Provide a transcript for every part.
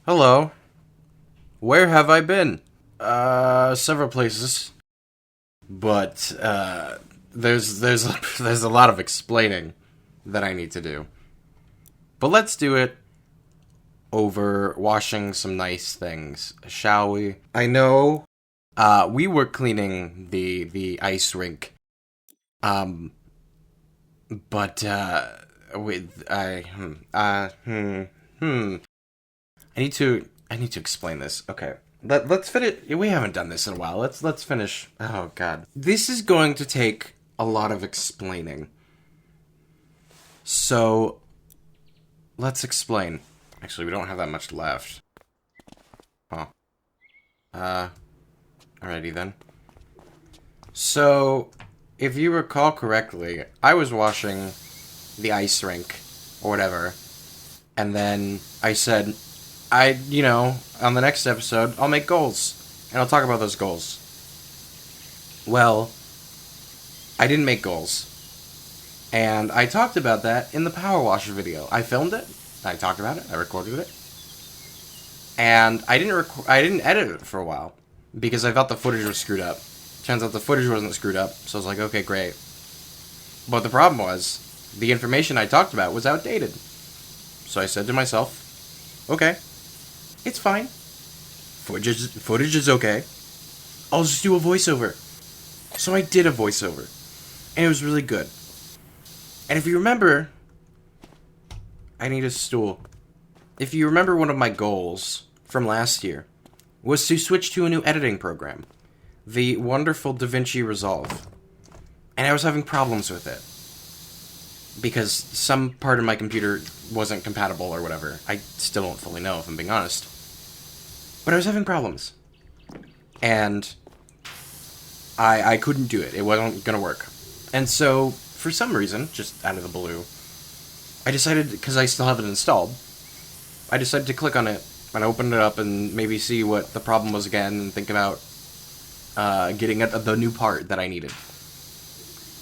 Hello. Where have I been? Several places. But, there's there's a lot of explaining that I need to do. But let's do it over washing some nice things, shall we? I know, we were cleaning the ice rink. Um, but, with, I need to explain this. Okay. Let's finish. We haven't done this in a while. Let's finish. Oh god. This is going to take a lot of explaining. So, let's explain. Actually, we don't have that much left. Huh. Alrighty then. So, if you recall correctly, I was washing the ice rink or whatever, and then I said, on the next episode, I'll make goals. And I'll talk about those goals. Well, I didn't make goals. And I talked about that in the PowerWash video. I filmed it. I talked about it. I recorded it. And I didn't edit it for a while. Because I thought the footage was screwed up. Turns out the footage wasn't screwed up. So I was like, okay, great. But the problem was, the information I talked about was outdated. So I said to myself, okay. It's fine. Footage is okay. I'll just do a voiceover. So I did a voiceover. And it was really good. And if you remember... I need a stool. If you remember, one of my goals from last year was to switch to a new editing program. The wonderful DaVinci Resolve. And I was having problems with it. Because some part of my computer wasn't compatible or whatever. I still don't fully know, if I'm being honest. But I was having problems. And I couldn't do it. It wasn't going to work. And so, for some reason, just out of the blue, I decided, because I still have it installed, I decided to click on it and open it up and maybe see what the problem was again and think about getting the new part that I needed.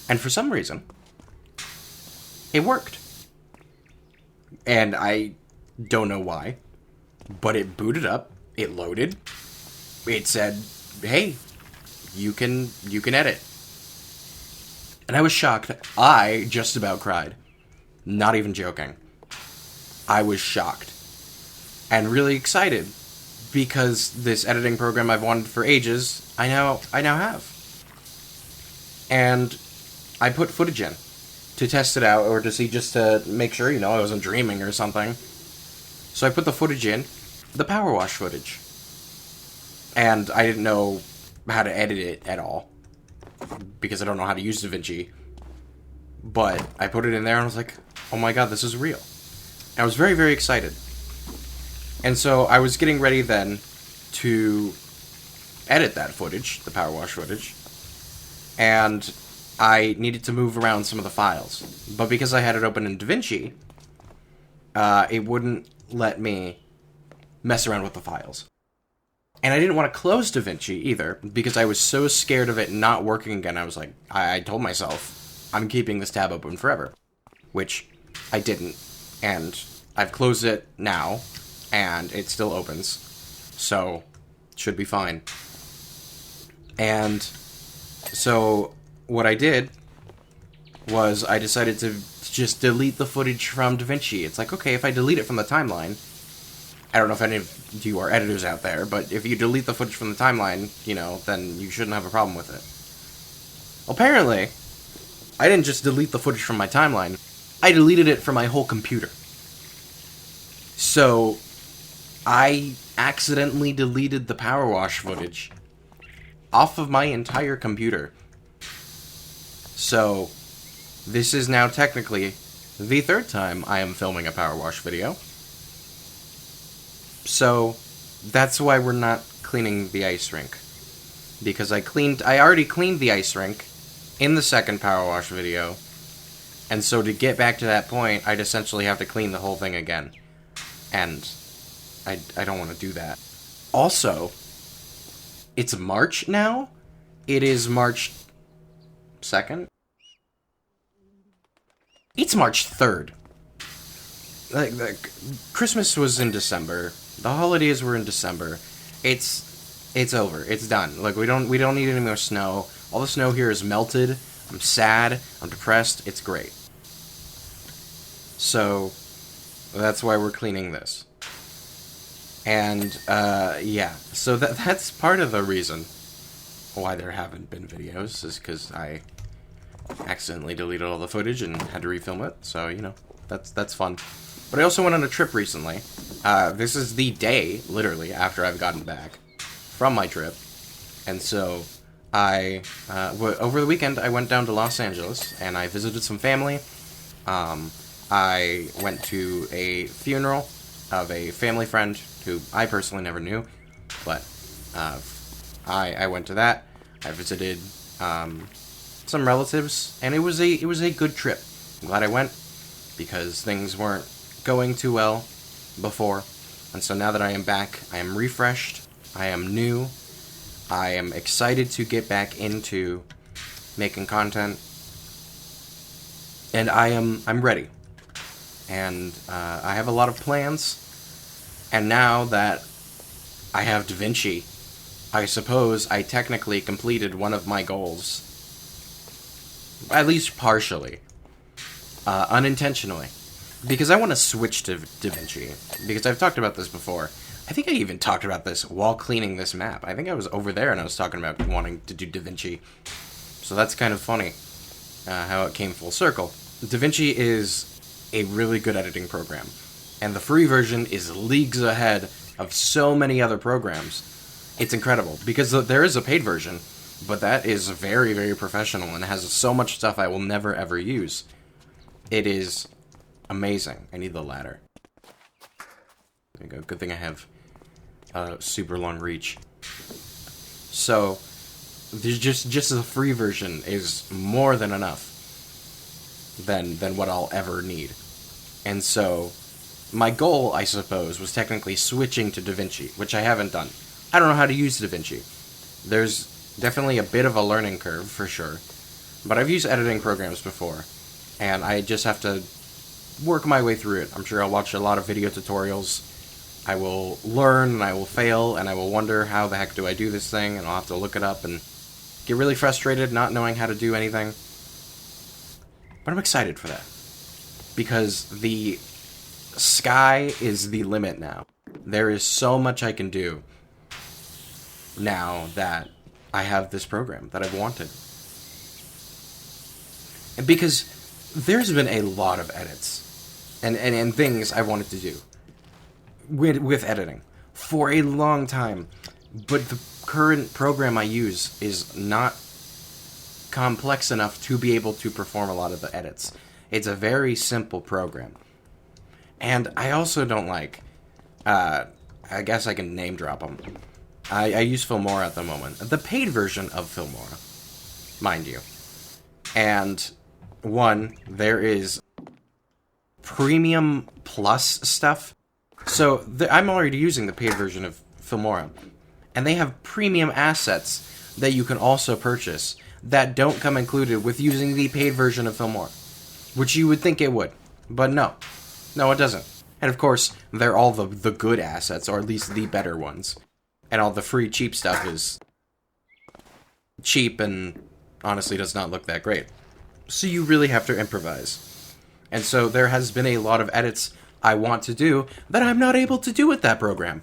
And for some reason, it worked. And I don't know why, but it booted up. It loaded. It said, "Hey, you can edit." And I was shocked. I just about cried. Not even joking. I was shocked. And really excited. Because this editing program I've wanted for ages, I now have. And I put footage in to test it out, or to see, just to make sure, I wasn't dreaming or something. So I put the footage in. The PowerWash footage. And I didn't know how to edit it at all. Because I don't know how to use DaVinci. But I put it in there and I was like, oh my god, this is real. And I was very, very excited. And so I was getting ready then to edit that footage, the PowerWash footage. And I needed to move around some of the files. But because I had it open in DaVinci, it wouldn't let me mess around with the files. And I didn't want to close DaVinci either, because I was so scared of it not working again. I was like, I told myself, I'm keeping this tab open forever. Which I didn't. And I've closed it now, and it still opens. So, should be fine. And so, what I did was I decided to just delete the footage from DaVinci. It's like, okay, if I delete it from the timeline, I don't know if any of you are editors out there, but if you delete the footage from the timeline, then you shouldn't have a problem with it. Apparently, I didn't just delete the footage from my timeline, I deleted it from my whole computer. So, I accidentally deleted the PowerWash footage off of my entire computer. So, this is now technically the third time I am filming a PowerWash video. So, that's why we're not cleaning the ice rink. Because I already cleaned the ice rink in the second PowerWash video. And so to get back to that point, I'd essentially have to clean the whole thing again. And I don't want to do that. Also, it's March now. It is March 2nd? It's March 3rd. Like, Christmas was in December. The holidays were in December. It's over. It's done. Like, we don't need any more snow. All the snow here is melted. I'm sad. I'm depressed. It's great. So that's why we're cleaning this. And yeah. So that's part of the reason why there haven't been videos, is because I accidentally deleted all the footage and had to refilm it. So, you know, that's fun. But I also went on a trip recently. This is the day, literally, after I've gotten back from my trip. And so over the weekend, I went down to Los Angeles, and I visited some family. I went to a funeral of a family friend who I personally never knew, but I went to that. I visited some relatives, and it was a good trip. I'm glad I went, because things weren't going too well before, and so now that I am back, I am refreshed, I am new, I am excited to get back into making content, and I'm ready, and I have a lot of plans, and now that I have DaVinci, I suppose I technically completed one of my goals, at least partially, unintentionally. Because I want to switch to DaVinci. Because I've talked about this before. I think I even talked about this while cleaning this map. I think I was over there and I was talking about wanting to do DaVinci. So that's kind of funny how it came full circle. DaVinci is a really good editing program. And the free version is leagues ahead of so many other programs. It's incredible. Because there is a paid version, but that is very, very professional and has so much stuff I will never, ever use. It is amazing. I need the ladder. There you go. Good thing I have super long reach. So, there's just the free version is more than enough than what I'll ever need. And so, my goal, I suppose, was technically switching to DaVinci, which I haven't done. I don't know how to use DaVinci. There's definitely a bit of a learning curve, for sure. But I've used editing programs before, and I just have to work my way through it. I'm sure I'll watch a lot of video tutorials. I will learn, and I will fail, and I will wonder how the heck do I do this thing, and I'll have to look it up and get really frustrated not knowing how to do anything. But I'm excited for that. Because the sky is the limit now. There is so much I can do now that I have this program that I've wanted. And because there's been a lot of edits and things I wanted to do with editing for a long time, but the current program I use is not complex enough to be able to perform a lot of the edits. It's a very simple program. And I also don't like, I guess I can name drop them. I use Filmora at the moment. The paid version of Filmora, mind you. And one, there is premium plus stuff. So I'm already using the paid version of Filmora. And they have premium assets that you can also purchase that don't come included with using the paid version of Filmora. Which you would think it would. But no. No, it doesn't. And of course, they're all the good assets, or at least the better ones. And all the free cheap stuff is cheap and honestly does not look that great. So you really have to improvise. And so there has been a lot of edits I want to do that I'm not able to do with that program.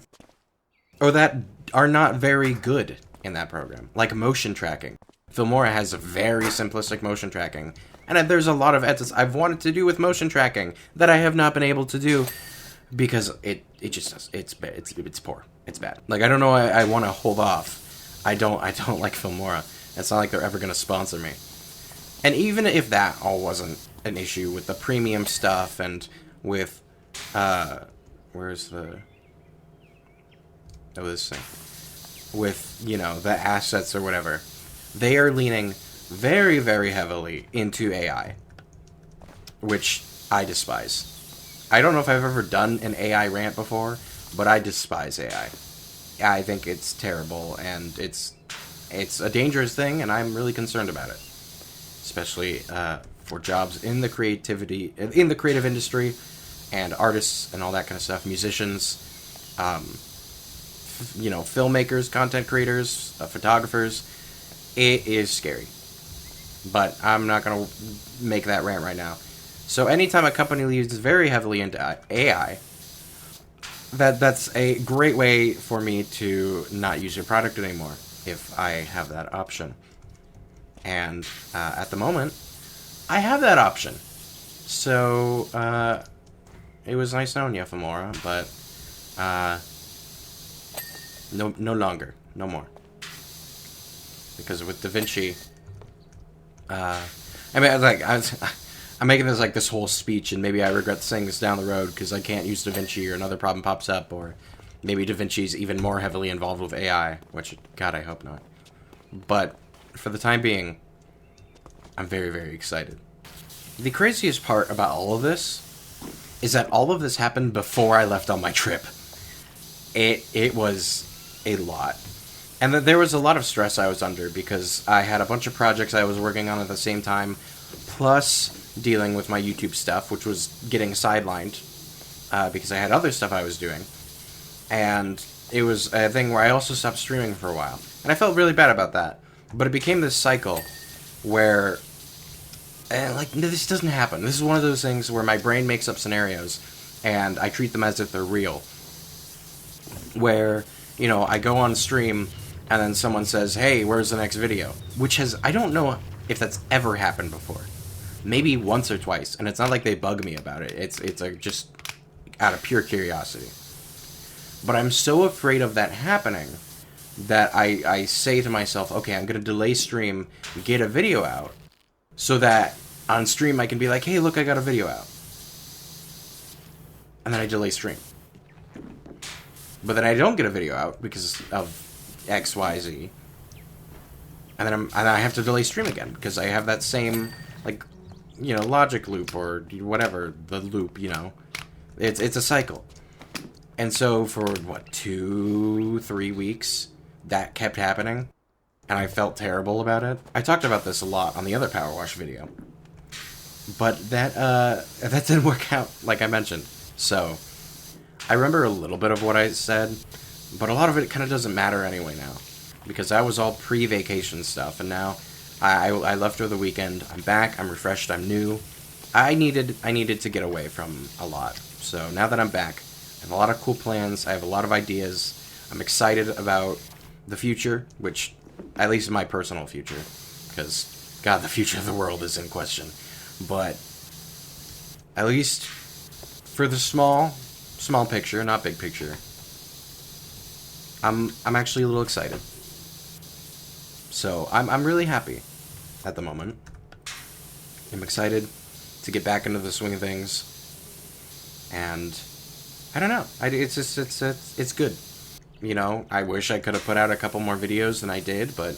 Or that are not very good in that program. Like motion tracking. Filmora has a very simplistic motion tracking. And there's a lot of edits I've wanted to do with motion tracking that I have not been able to do because it just does. It's poor. It's bad. Like, I don't know. I want to hold off. I don't like Filmora. It's not like they're ever going to sponsor me. And even if that all wasn't an issue with the premium stuff and with where's the this thing with, you know, the assets or whatever, they are leaning very, very heavily into AI, which I despise. I don't know if I've ever done an AI rant before, but I despise AI. I think it's terrible, and it's a dangerous thing, and I'm really concerned about it. Especially for jobs in the creative industry, and artists and all that kind of stuff, musicians. filmmakers, content creators, photographers. It is scary. But I'm not going to make that rant right now. So anytime a company leads very heavily into AI, that's a great way for me to not use your product anymore if I have that option. And at the moment, I have that option. So it was nice knowing you, Famora, but no longer, no more. Because with DaVinci, I'm making this whole speech, and maybe I regret saying this down the road because I can't use DaVinci, or another problem pops up, or maybe DaVinci's even more heavily involved with AI, which, God, I hope not. But for the time being, I'm very, very excited. The craziest part about all of this is that all of this happened before I left on my trip. It was a lot. And that there was a lot of stress I was under because I had a bunch of projects I was working on at the same time, plus dealing with my YouTube stuff, which was getting sidelined because I had other stuff I was doing. And it was a thing where I also stopped streaming for a while. And I felt really bad about that. But it became this cycle where, this doesn't happen. This is one of those things where my brain makes up scenarios, and I treat them as if they're real. Where, I go on stream, and then someone says, hey, where's the next video? Which I don't know if that's ever happened before. Maybe once or twice, and it's not like they bug me about it. It's just out of pure curiosity. But I'm so afraid of that happening that I say to myself, okay, I'm going to delay stream, get a video out, so that on stream I can be like, hey, look, I got a video out. And then I delay stream. But then I don't get a video out because of X, Y, Z. And then I have to delay stream again because I have that same, logic loop or whatever, the loop, It's a cycle. And so for, 2-3 weeks, that kept happening. And I felt terrible about it. I talked about this a lot on the other PowerWash video. But that didn't work out, like I mentioned. So, I remember a little bit of what I said, but a lot of it kind of doesn't matter anyway now. Because that was all pre-vacation stuff, and now I left over the weekend. I'm back, I'm refreshed, I'm new. I needed to get away from a lot. So now that I'm back, I have a lot of cool plans, I have a lot of ideas. I'm excited about the future, which, at least my personal future, because, God, the future of the world is in question. But at least for the small picture, not big picture, I'm actually a little excited. So I'm really happy at the moment. I'm excited to get back into the swing of things, and I don't know. It's good. I wish I could have put out a couple more videos than I did, but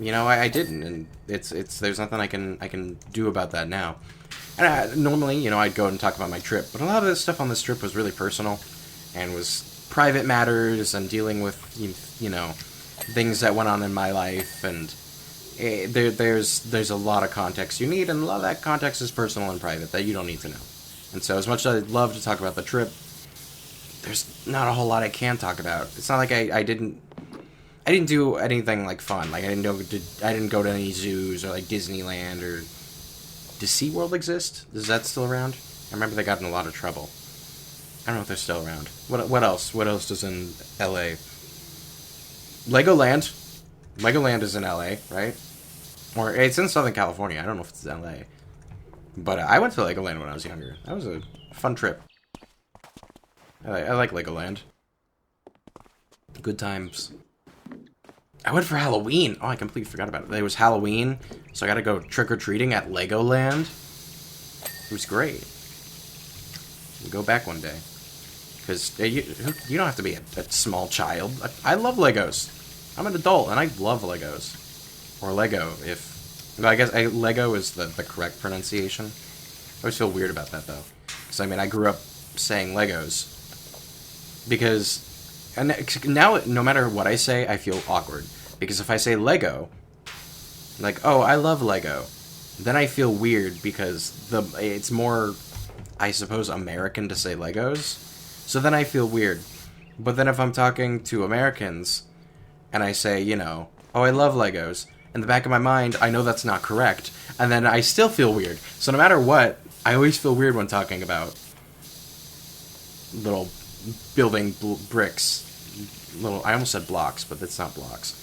I didn't, and there's nothing I can do about that now. And normally, I'd go and talk about my trip, but a lot of the stuff on this trip was really personal, and was private matters, and dealing with, things that went on in my life, and there's a lot of context you need, and a lot of that context is personal and private that you don't need to know. And so as much as I'd love to talk about the trip, there's not a whole lot I can talk about. It's not like I didn't do anything fun. I didn't go to any zoos or Disneyland, or does SeaWorld exist? Is that still around? I remember they got in a lot of trouble. I don't know if they're still around. What else? What else is in LA? Legoland. Legoland is in LA, right? Or it's in Southern California. I don't know if it's in LA. But I went to Legoland when I was younger. That was a fun trip. I like Legoland. Good times. I went for Halloween. Oh, I completely forgot about it. It was Halloween, so I got to go trick-or-treating at Legoland. It was great. We'll go back one day. Because you don't have to be a small child. I love Legos. I'm an adult, and I love Legos. Or Lego, I guess Lego is the correct pronunciation. I always feel weird about that, though. Because, I grew up saying Legos. Because... And now, no matter what I say, I feel awkward. Because if I say Lego, oh, I love Lego, then I feel weird because it's more, I suppose, American to say Legos. So then I feel weird. But then if I'm talking to Americans and I say, you know, oh, I love Legos, in the back of my mind, I know that's not correct. And then I still feel weird. So no matter what, I always feel weird when talking about little building bricks. I almost said blocks, but that's not blocks.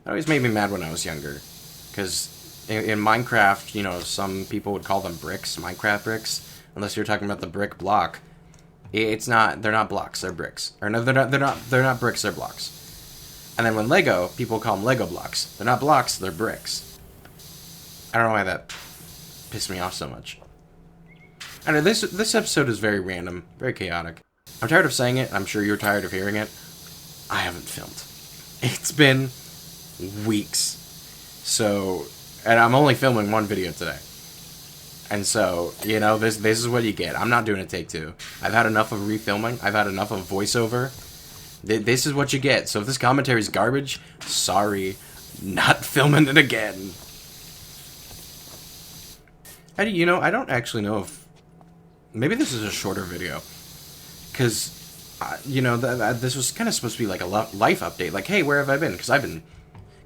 That always made me mad when I was younger. Because in Minecraft, you know, some people would call them bricks, Minecraft bricks. Unless you're talking about the brick block. It's not, they're not blocks, they're bricks. Or no, they're not bricks, they're blocks. And then when Lego, people call them Lego blocks. They're not blocks, they're bricks. I don't know why that pissed me off so much. I know, this episode is very random, very chaotic. I'm tired of saying it, I'm sure you're tired of hearing it. I haven't filmed. It's been weeks. So, and I'm only filming one video today. And so, you know, this is what you get. I'm not doing a take two. I've had enough of refilming. I've had enough of voiceover. This is what you get. So if this commentary is garbage, sorry. Not filming it again. You know, I don't actually know if... Maybe this is a shorter video. Because, you know, this was kind of supposed to be like a life update. Like, hey, where have I been? Because I've been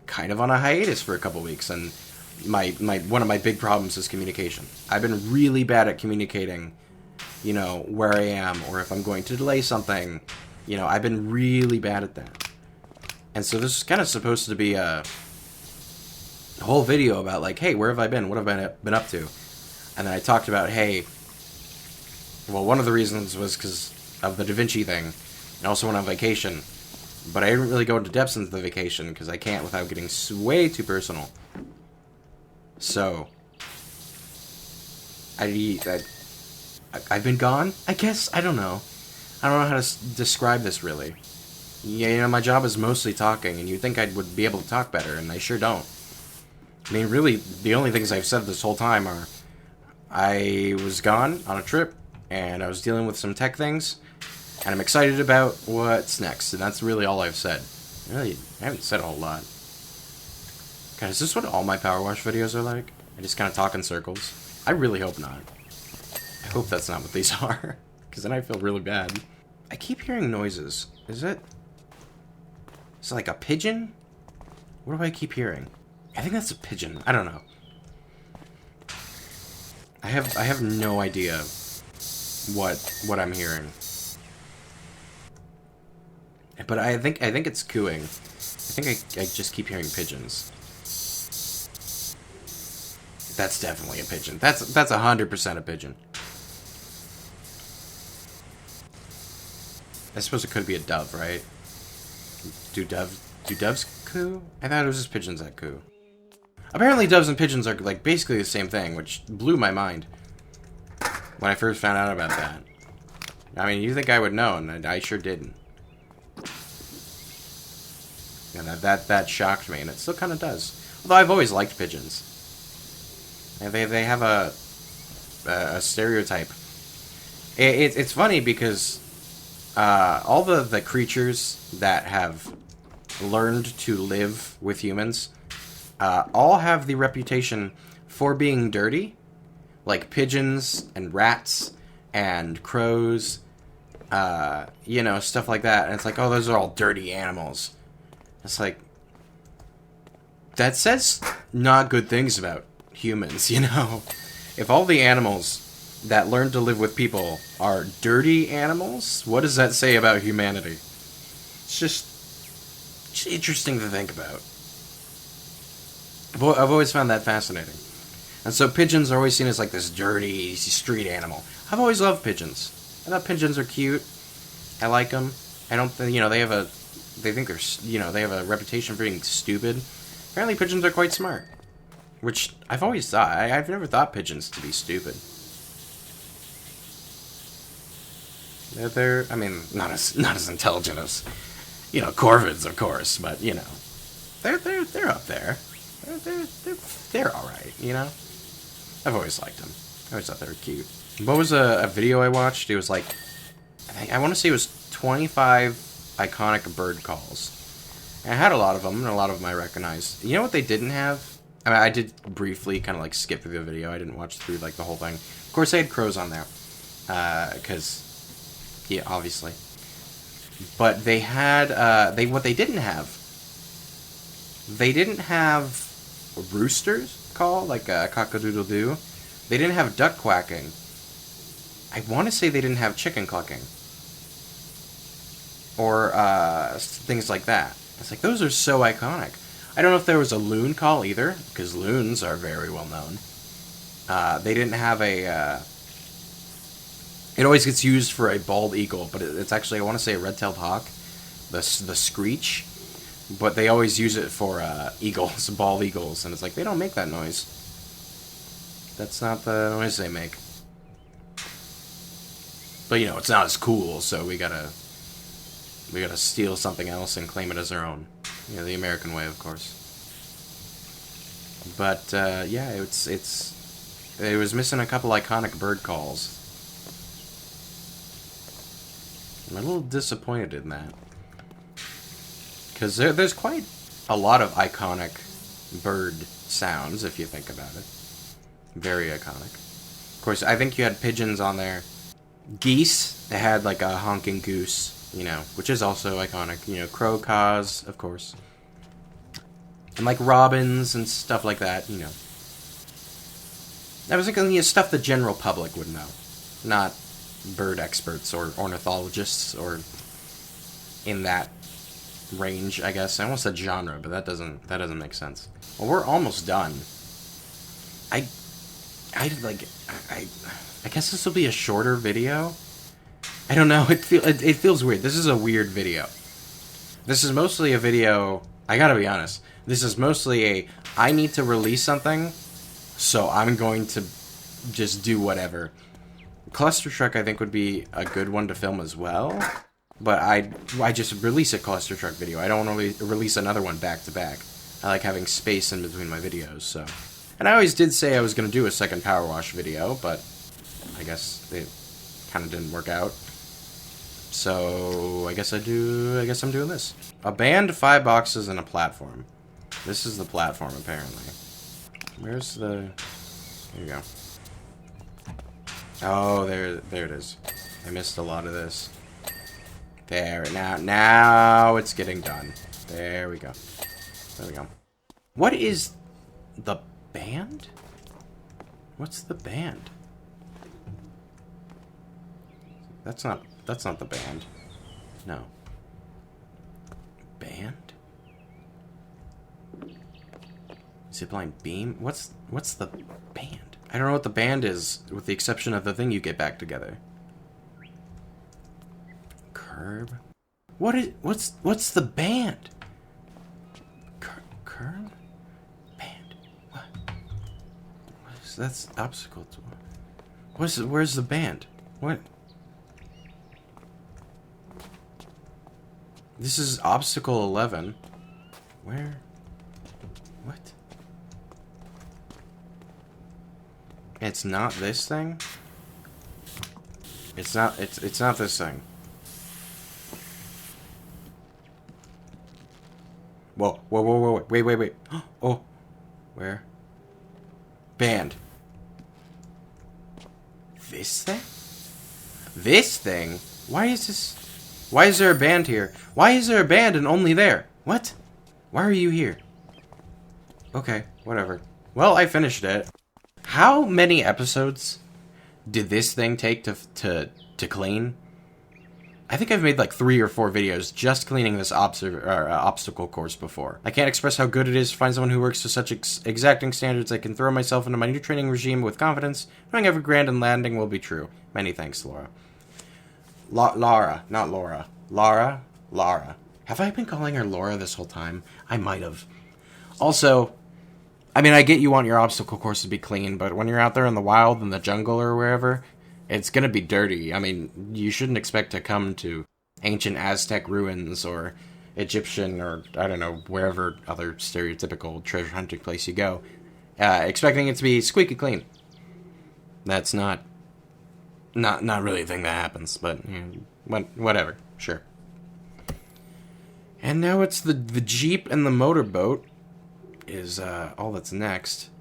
kind of on a hiatus for a couple weeks. And one of my big problems is communication. I've been really bad at communicating, you know, where I am. Or if I'm going to delay something. You know, I've been really bad at that. And so this is kind of supposed to be a whole video about, like, hey, where have I been? What have I been up to? And then I talked about, hey, well, one of the reasons was because of the Da Vinci thing. And also went on vacation. But I didn't really go into depths into the vacation because I can't without getting way too personal. So, I've been gone, I guess? I don't know. I don't know how to describe this, really. Yeah, you know, my job is mostly talking, and you'd think I would be able to talk better, and I sure don't. I mean, really, the only things I've said this whole time are I was gone on a trip, and I was dealing with some tech things, and I'm excited about what's next, and that's really all I've said. Really, I haven't said a whole lot. God, is this what all my PowerWash videos are like? I just kind of talk in circles? I really hope not. I hope that's not what these are, because then I feel really bad. I keep hearing noises. Is it like a pigeon? What do I keep hearing? I think that's a pigeon. I don't know. I have no idea what I'm hearing. But I think it's cooing. I think I just keep hearing pigeons. That's definitely a pigeon. That's 100% a pigeon. I suppose it could be a dove, right? Do doves coo? I thought it was just pigeons that coo. Apparently doves and pigeons are like basically the same thing, which blew my mind when I first found out about that. I mean, you think I would know, and I sure didn't. And that shocked me, and it still kind of does. Although I've always liked pigeons. And they have a stereotype. It's funny because all the creatures that have learned to live with humans all have the reputation for being dirty. Like pigeons and rats and crows, you know, stuff like that. And it's like, oh, those are all dirty animals. It's like, that says not good things about humans, you know? If all the animals that learn to live with people are dirty animals, what does that say about humanity? It's just interesting to think about. I've always found that fascinating. And so pigeons are always seen as like this dirty street animal. I've always loved pigeons. I thought pigeons are cute. I like them. I don't think, you know, they have a reputation for being stupid. Apparently pigeons are quite smart. Which I've always thought. I've never thought pigeons to be stupid. They're I mean, not as intelligent as, you know, corvids, of course, but, you know, they're up there. They're all right, you know. I've always liked them. I always thought they were cute. What was a video I watched? It was like, I want to say it was 25 iconic bird calls. And I had a lot of them, and a lot of them I recognized. You know what they didn't have? I mean, I did briefly kind of like skip through the video. I didn't watch through like the whole thing. Of course, they had crows on there, because Yeah, obviously. But they had, what they didn't have, they didn't have roosters call, like cock-a-doodle-doo. They didn't have duck quacking. I want to say they didn't have chicken clucking. Or things like that. It's like, those are so iconic. I don't know if there was a loon call either, because loons are very well known. They didn't have a... it always gets used for a bald eagle, but it's actually, I want to say, a red-tailed hawk. The screech. But they always use it for eagles, bald eagles. And it's like, they don't make that noise. That's not the noise they make. But, you know, it's not as cool, so we gotta steal something else and claim it as our own. You know, the American way, of course. But, yeah, it was missing a couple iconic bird calls. I'm a little disappointed in that. Because there's quite a lot of iconic bird sounds, if you think about it. Very iconic. Of course, I think you had pigeons on there. Geese, they had like a honking goose, you know, which is also iconic. You know, crow caws, of course. And like robins and stuff like that, you know. That was like stuff the general public would know. Not bird experts or ornithologists or in that range, I guess. I almost said genre, but that doesn't make sense. Well, we're almost done. I guess this will be a shorter video. I don't know. It feels weird. This is a weird video. This is mostly a video. I gotta be honest. This is mostly I need to release something, so I'm going to just do whatever. Cluster Truck, I think, would be a good one to film as well. But I just release a Cluster Truck video. I don't want to release another one back to back. I like having space in between my videos, so. And I always did say I was going to do a second PowerWash video, but I guess it kind of didn't work out. So I guess I'm doing this. A band, 5 boxes, and a platform. This is the platform, apparently. Where's the... There you go. Oh, there it is. I missed a lot of this. There, now it's getting done. There we go. There we go. What is the band? What's the band? That's not the band. No. Band? Zipline beam? What's the band? I don't know what the band is, with the exception of the thing you get back together. Curb? What's the band? Curb? Band? What? That's obstacle to... Where's the band? What? This is obstacle 11. Where? What? It's not this thing? It's not this thing. Whoa, wait. Oh. Where? Band. This thing? This thing? Why is there a band here? Why is there a band and only there? What? Why are you here? Okay, whatever. Well, I finished it. How many episodes did this thing take to clean? I think I've made like 3 or 4 videos just cleaning this obstacle course before. I can't express how good it is to find someone who works to such exacting standards I can throw myself into my new training regime with confidence, knowing every grand and landing will be true. Many thanks, Laura. Lara, not Laura. Lara. Have I been calling her Laura this whole time? I might have. Also, I mean, I get you want your obstacle course to be clean, but when you're out there in the wild, in the jungle or wherever, it's gonna be dirty. I mean, you shouldn't expect to come to ancient Aztec ruins or Egyptian or, I don't know, wherever other stereotypical treasure hunting place you go, expecting it to be squeaky clean. That's not really a thing that happens, but you know, whatever, sure. And now it's the Jeep and the motorboat is all that's next.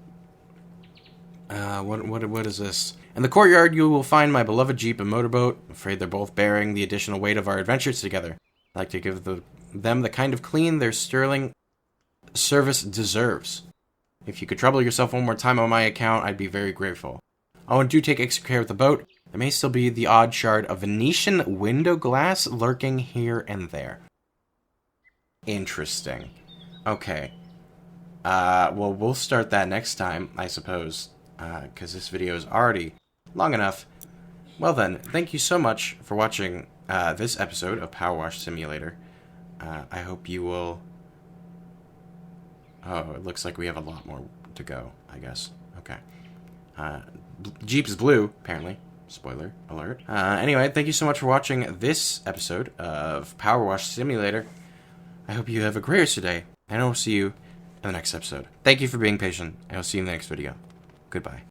What is this? In the courtyard, you will find my beloved Jeep and motorboat. I'm afraid they're both bearing the additional weight of our adventures together. I'd like to give them the kind of clean their sterling service deserves. If you could trouble yourself one more time on my account, I'd be very grateful. Oh, and do take extra care with the boat. There may still be the odd shard of Venetian window glass lurking here and there. Interesting. Okay. Well, we'll start that next time, I suppose, because this video is already long enough. Well then, thank you so much for watching this episode of PowerWash Simulator. I hope you will... Oh, it looks like we have a lot more to go, I guess. Okay. Jeep is blue, apparently. Spoiler alert. Anyway, thank you so much for watching this episode of PowerWash Simulator. I hope you have a great rest of your day, and I will see you in the next episode. Thank you for being patient, and I'll see you in the next video. Goodbye.